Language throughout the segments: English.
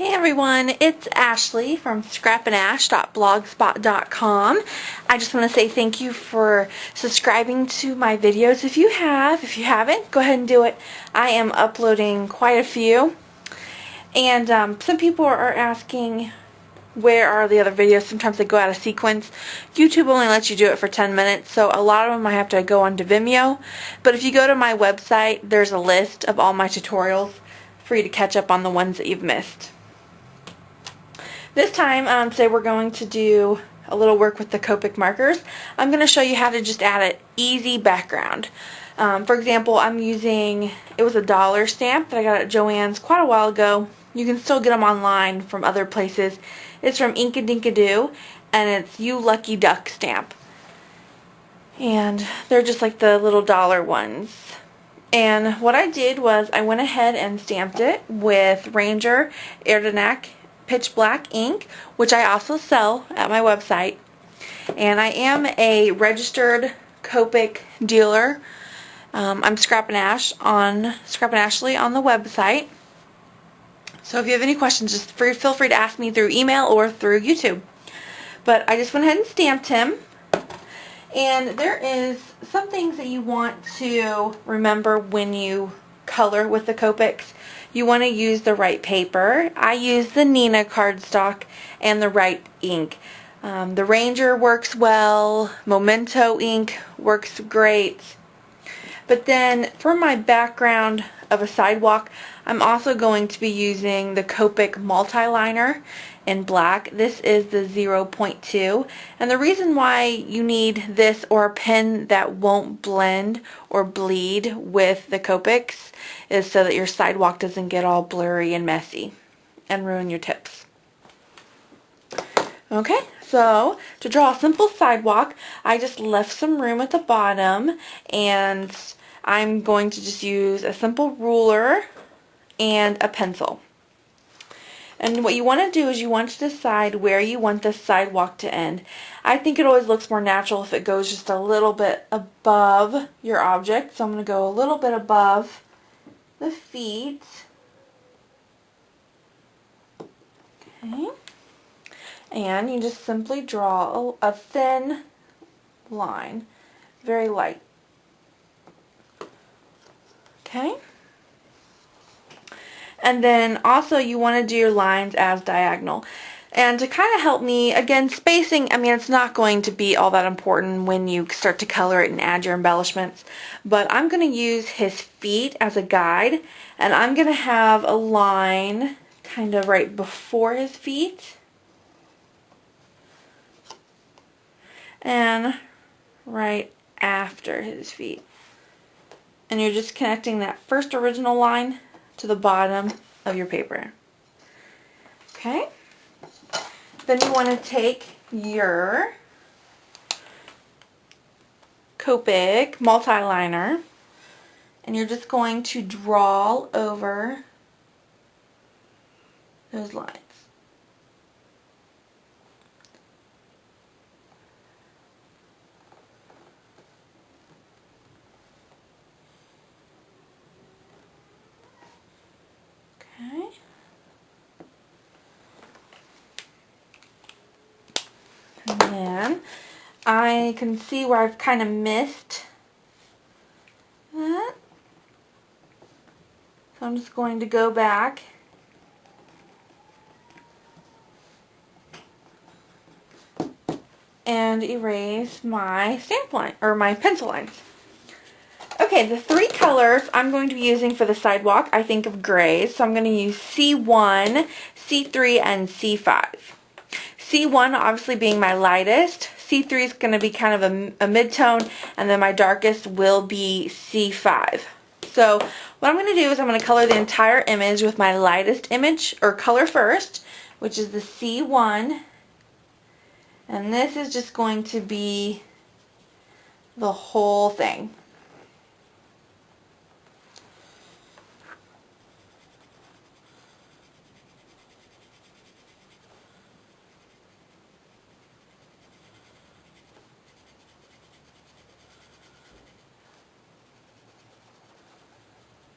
Hey everyone, it's Ashley from scrappinash.blogspot.com. I just want to say thank you for subscribing to my videos. If you haven't, go ahead and do it. I am uploading quite a few. And some people are asking, where are the other videos? Sometimes they go out of sequence. YouTube only lets you do it for 10 minutes, so a lot of them I have to go onto Vimeo. But if you go to my website, there's a list of all my tutorials for you to catch up on the ones that you've missed. This time, today we're going to do a little work with the Copic markers. I'm going to show you how to just add an easy background. For example, I'm using, it was a dollar stamp that I got at Joann's quite a while ago. You can still get them online from other places. It's from Inkadinkadoo, and it's You Lucky Duck stamp. And they're just like the little dollar ones. And what I did was I went ahead and stamped it with Ranger Erdenac Pitch Black ink, which I also sell at my website. And I am a registered Copic dealer. I'm Scrappin Ashley on the website. So if you have any questions, just feel free to ask me through email or through YouTube. But I just went ahead and stamped him. And there is some things that you want to remember when you color with the Copics. You want to use the right paper. I use the Nina cardstock and the right ink. The Ranger works well. Memento ink works great. But then for my background of a sidewalk, I'm also going to be using the Copic multi-liner in black. This is the 0.2, and the reason why you need this or a pen that won't blend or bleed with the Copics is so that your sidewalk doesn't get all blurry and messy and ruin your tips. Okay, so to draw a simple sidewalk, I just left some room at the bottom, and I'm going to just use a simple ruler and a pencil. And what you want to do is you want to decide where you want the sidewalk to end. I think it always looks more natural if it goes just a little bit above your object. So I'm going to go a little bit above the feet. Okay. And you just simply draw a thin line, very light. Okay. And then also you want to do your lines as diagonal. And to kind of help me, again, spacing, I mean, it's not going to be all that important when you start to color it and add your embellishments. But I'm going to use his feet as a guide. And I'm going to have a line kind of right before his feet. And right after his feet. And you're just connecting that first original line to the bottom of your paper. Okay? Then you want to take your Copic multi-liner and you're just going to draw over those lines. Okay. And then I can see where I've kind of missed that. So I'm just going to go back and erase my stamp line, or my pencil lines. Okay, the three colors I'm going to be using for the sidewalk, I think of grays. So I'm going to use C1, C3, and C5. C1 obviously being my lightest. C3 is going to be kind of a mid-tone, and then my darkest will be C5. So what I'm going to do is I'm going to color the entire image with my lightest image, or color first, which is the C1. And this is just going to be the whole thing.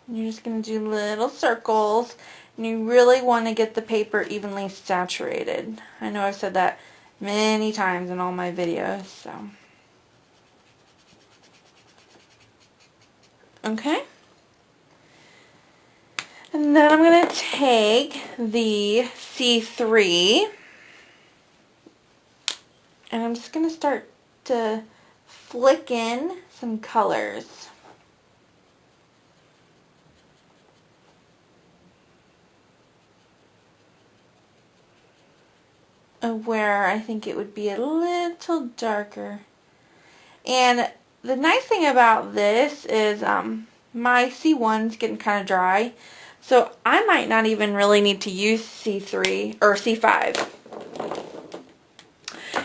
You're just going to do little circles And you really want to get the paper evenly saturated. I know I've said that many times in all my videos, so. Okay. And then I'm going to take the C3 and I'm just going to start to flick in some colors. Where I think it would be a little darker. And the nice thing about this is my C1's getting kind of dry, so I might not even really need to use C3 or C5.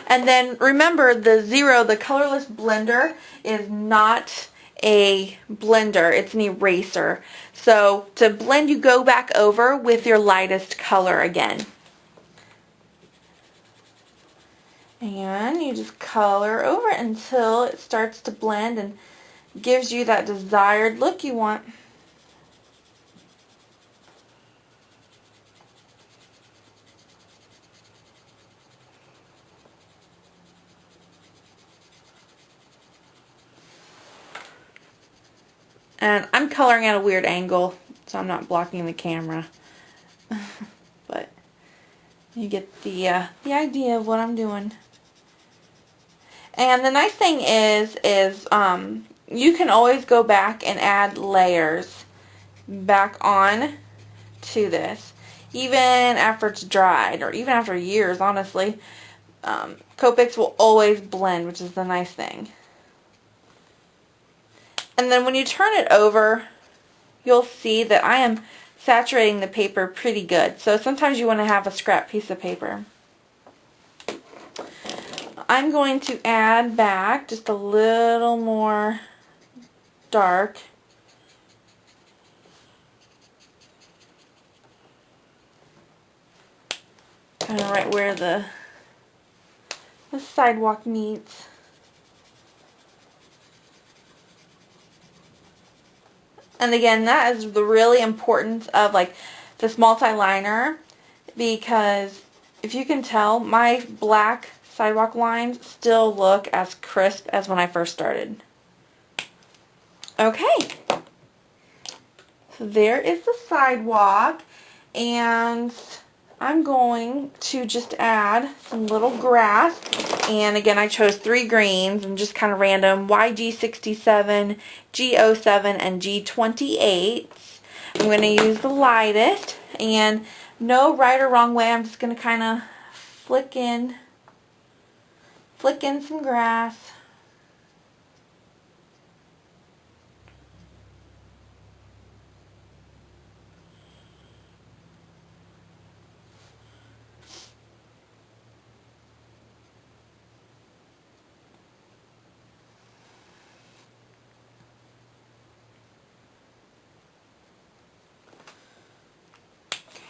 And then remember, the Zero, the colorless blender, is not a blender, it's an eraser. So to blend, you go back over with your lightest color again. And you just color over it until it starts to blend and gives you that desired look you want. And I'm coloring at a weird angle, so I'm not blocking the camera. But you get the idea of what I'm doing. And the nice thing is you can always go back and add layers back on to this, even after it's dried, or even after years, honestly. Copics will always blend, which is the nice thing. And then when you turn it over, you'll see that I am saturating the paper pretty good. So sometimes you want to have a scrap piece of paper. I'm going to add back just a little more dark. Kind of right where the sidewalk meets. And again, that is the really importance of like this multi-liner, because if you can tell, my black sidewalk lines still look as crisp as when I first started. Okay, so there is the sidewalk, and I'm going to just add some little grass. And again, I chose 3 greens and just kind of random: YG67, G07, and G28. I'm going to use the lightest, and no right or wrong way. I'm just going to kind of flick in some grass.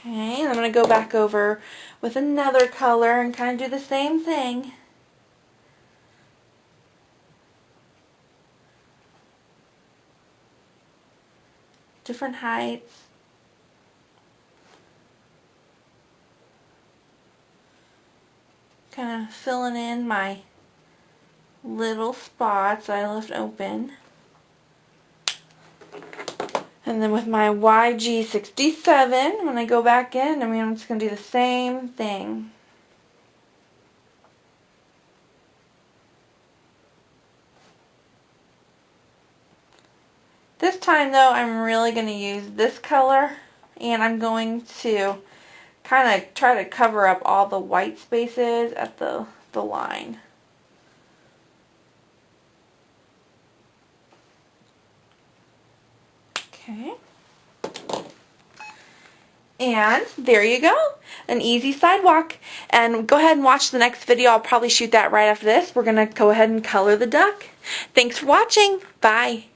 Okay, and I'm going to go back over with another color and kind of do the same thing. Different heights. Kind of filling in my little spots I left open. And then with my YG67, when I go back in, I'm just going to do the same thing. This time though, I'm really going to use this color, and I'm going to kind of try to cover up all the white spaces at the line. Okay. And there you go, an easy sidewalk. And go ahead and watch the next video. I'll probably shoot that right after this. We're going to go ahead and color the duck. Thanks for watching. Bye.